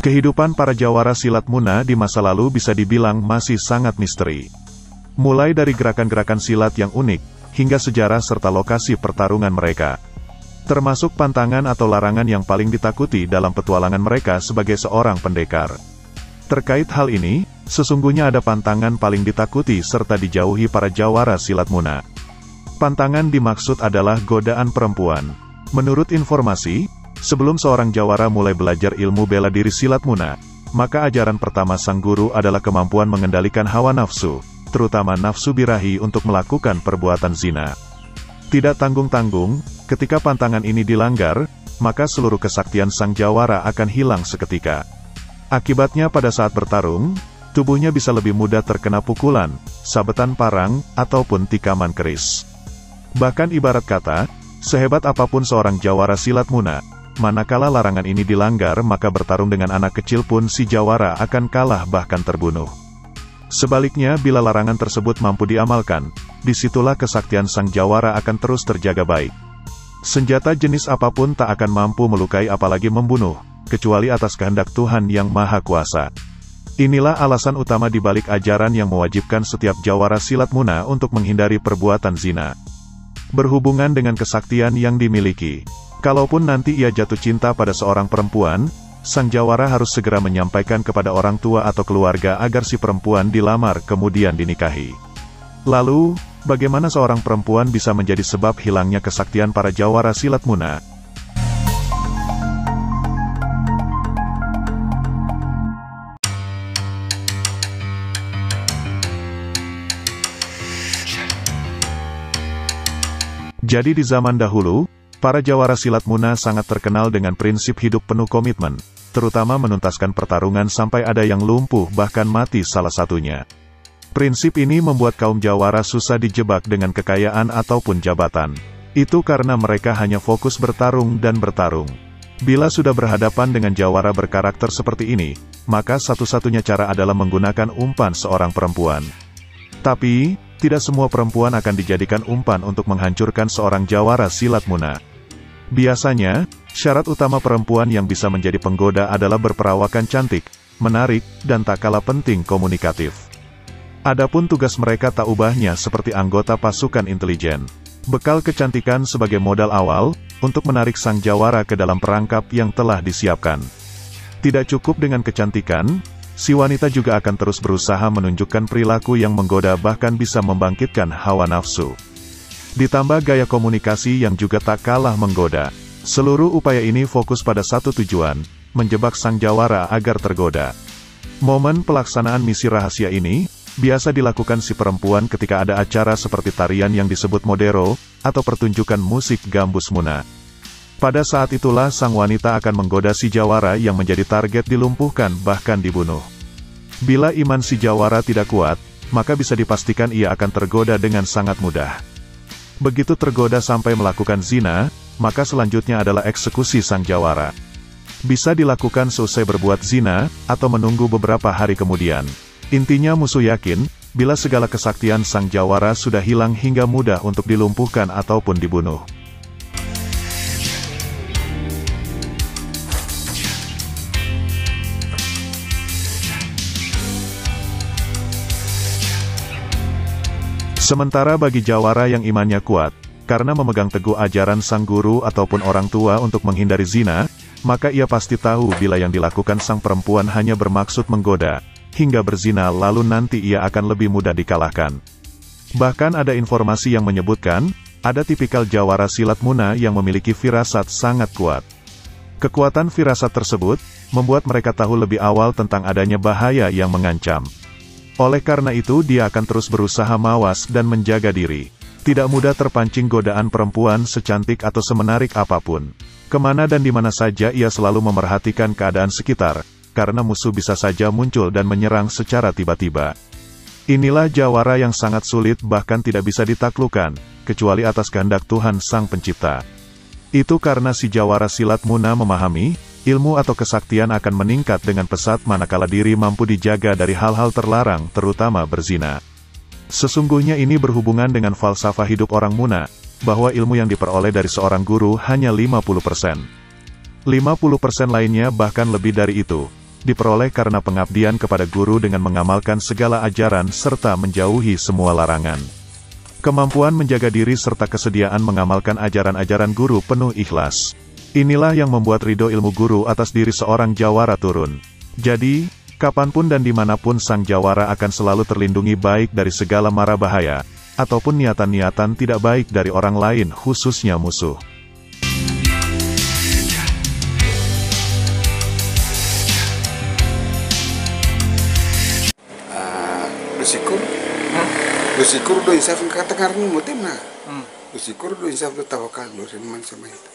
Kehidupan para jawara silat Muna di masa lalu bisa dibilang masih sangat misteri. Mulai dari gerakan-gerakan silat yang unik, hingga sejarah serta lokasi pertarungan mereka. Termasuk pantangan atau larangan yang paling ditakuti dalam petualangan mereka sebagai seorang pendekar. Terkait hal ini, sesungguhnya ada pantangan paling ditakuti serta dijauhi para jawara silat Muna. Pantangan dimaksud adalah godaan perempuan. Menurut informasi, sebelum seorang jawara mulai belajar ilmu bela diri silat Muna, maka ajaran pertama sang guru adalah kemampuan mengendalikan hawa nafsu, terutama nafsu birahi untuk melakukan perbuatan zina. Tidak tanggung-tanggung, ketika pantangan ini dilanggar, maka seluruh kesaktian sang jawara akan hilang seketika. Akibatnya pada saat bertarung, tubuhnya bisa lebih mudah terkena pukulan, sabetan parang, ataupun tikaman keris. Bahkan ibarat kata, sehebat apapun seorang jawara silat Muna, manakala larangan ini dilanggar maka bertarung dengan anak kecil pun si jawara akan kalah bahkan terbunuh. Sebaliknya bila larangan tersebut mampu diamalkan, disitulah kesaktian sang jawara akan terus terjaga baik. Senjata jenis apapun tak akan mampu melukai apalagi membunuh, kecuali atas kehendak Tuhan Yang Maha Kuasa. Inilah alasan utama dibalik ajaran yang mewajibkan setiap jawara silat Muna untuk menghindari perbuatan zina. Berhubungan dengan kesaktian yang dimiliki, kalaupun nanti ia jatuh cinta pada seorang perempuan, sang jawara harus segera menyampaikan kepada orang tua atau keluarga agar si perempuan dilamar kemudian dinikahi. Lalu, bagaimana seorang perempuan bisa menjadi sebab hilangnya kesaktian para jawara silat Muna? Jadi di zaman dahulu, para jawara silat Muna sangat terkenal dengan prinsip hidup penuh komitmen, terutama menuntaskan pertarungan sampai ada yang lumpuh bahkan mati salah satunya. Prinsip ini membuat kaum jawara susah dijebak dengan kekayaan ataupun jabatan. Itu karena mereka hanya fokus bertarung dan bertarung. Bila sudah berhadapan dengan jawara berkarakter seperti ini, maka satu-satunya cara adalah menggunakan umpan seorang perempuan. Tapi, tidak semua perempuan akan dijadikan umpan untuk menghancurkan seorang jawara silat Muna. Biasanya, syarat utama perempuan yang bisa menjadi penggoda adalah berperawakan cantik, menarik, dan tak kalah penting komunikatif. Adapun tugas mereka tak ubahnya seperti anggota pasukan intelijen. Bekal kecantikan sebagai modal awal, untuk menarik sang jawara ke dalam perangkap yang telah disiapkan. Tidak cukup dengan kecantikan, si wanita juga akan terus berusaha menunjukkan perilaku yang menggoda bahkan bisa membangkitkan hawa nafsu. Ditambah gaya komunikasi yang juga tak kalah menggoda. Seluruh upaya ini fokus pada satu tujuan, menjebak sang jawara agar tergoda. Momen pelaksanaan misi rahasia ini, biasa dilakukan si perempuan ketika ada acara seperti tarian yang disebut modero, atau pertunjukan musik gambus Muna. Pada saat itulah sang wanita akan menggoda si jawara yang menjadi target dilumpuhkan bahkan dibunuh. Bila iman si jawara tidak kuat, maka bisa dipastikan ia akan tergoda dengan sangat mudah. Begitu tergoda sampai melakukan zina, maka selanjutnya adalah eksekusi sang jawara. Bisa dilakukan seusai berbuat zina, atau menunggu beberapa hari kemudian. Intinya musuh yakin, bila segala kesaktian sang jawara sudah hilang hingga mudah untuk dilumpuhkan ataupun dibunuh. Sementara bagi jawara yang imannya kuat, karena memegang teguh ajaran sang guru ataupun orang tua untuk menghindari zina, maka ia pasti tahu bila yang dilakukan sang perempuan hanya bermaksud menggoda, hingga berzina lalu nanti ia akan lebih mudah dikalahkan. Bahkan ada informasi yang menyebutkan, ada tipikal jawara silat Muna yang memiliki firasat sangat kuat. Kekuatan firasat tersebut, membuat mereka tahu lebih awal tentang adanya bahaya yang mengancam. Oleh karena itu dia akan terus berusaha mawas dan menjaga diri. Tidak mudah terpancing godaan perempuan secantik atau semenarik apapun. Kemana dan di mana saja ia selalu memerhatikan keadaan sekitar, karena musuh bisa saja muncul dan menyerang secara tiba-tiba. Inilah jawara yang sangat sulit bahkan tidak bisa ditaklukkan, kecuali atas kehendak Tuhan Sang Pencipta. Itu karena si jawara silat Muna memahami, ilmu atau kesaktian akan meningkat dengan pesat manakala diri mampu dijaga dari hal-hal terlarang terutama berzina. Sesungguhnya ini berhubungan dengan falsafah hidup orang Muna, bahwa ilmu yang diperoleh dari seorang guru hanya 50%. 50% lainnya bahkan lebih dari itu, diperoleh karena pengabdian kepada guru dengan mengamalkan segala ajaran serta menjauhi semua larangan. Kemampuan menjaga diri serta kesediaan mengamalkan ajaran-ajaran guru penuh ikhlas. Inilah yang membuat ridho ilmu guru atas diri seorang jawara turun. Jadi, kapanpun dan dimanapun sang jawara akan selalu terlindungi baik dari segala mara bahaya, ataupun niatan-niatan tidak baik dari orang lain khususnya musuh. Bersyukur do insaf kata karena mutim na. Bersyukur do insaf do tawakal do man sama itu.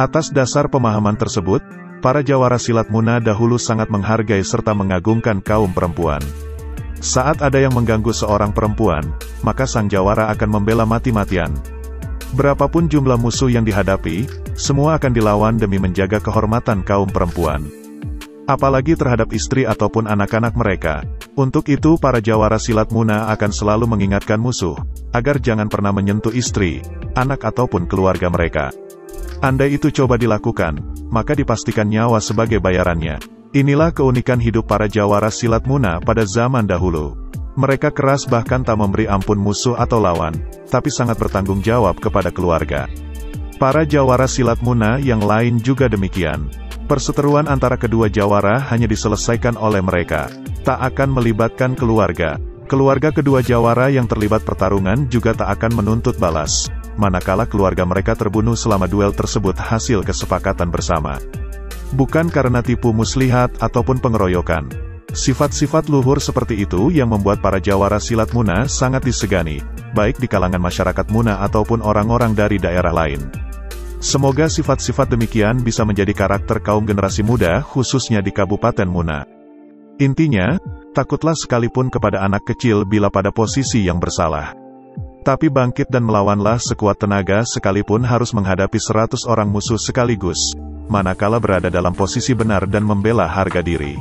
Atas dasar pemahaman tersebut, para jawara silat Muna dahulu sangat menghargai serta mengagungkan kaum perempuan. Saat ada yang mengganggu seorang perempuan, maka sang jawara akan membela mati-matian. Berapapun jumlah musuh yang dihadapi, semua akan dilawan demi menjaga kehormatan kaum perempuan. Apalagi terhadap istri ataupun anak-anak mereka. Untuk itu para jawara silat Muna akan selalu mengingatkan musuh, agar jangan pernah menyentuh istri, anak ataupun keluarga mereka. Andai itu coba dilakukan, maka dipastikan nyawa sebagai bayarannya. Inilah keunikan hidup para jawara silat Muna pada zaman dahulu. Mereka keras bahkan tak memberi ampun musuh atau lawan, tapi sangat bertanggung jawab kepada keluarga. Para jawara silat Muna yang lain juga demikian. Perseteruan antara kedua jawara hanya diselesaikan oleh mereka, tak akan melibatkan keluarga. Keluarga kedua jawara yang terlibat pertarungan juga tak akan menuntut balas, manakala keluarga mereka terbunuh selama duel tersebut hasil kesepakatan bersama. Bukan karena tipu muslihat ataupun pengeroyokan. Sifat-sifat luhur seperti itu yang membuat para jawara silat Muna sangat disegani, baik di kalangan masyarakat Muna ataupun orang-orang dari daerah lain. Semoga sifat-sifat demikian bisa menjadi karakter kaum generasi muda khususnya di Kabupaten Muna. Intinya, takutlah sekalipun kepada anak kecil bila pada posisi yang bersalah. Tapi bangkit dan melawanlah sekuat tenaga sekalipun harus menghadapi 100 orang musuh sekaligus, manakala berada dalam posisi benar dan membela harga diri.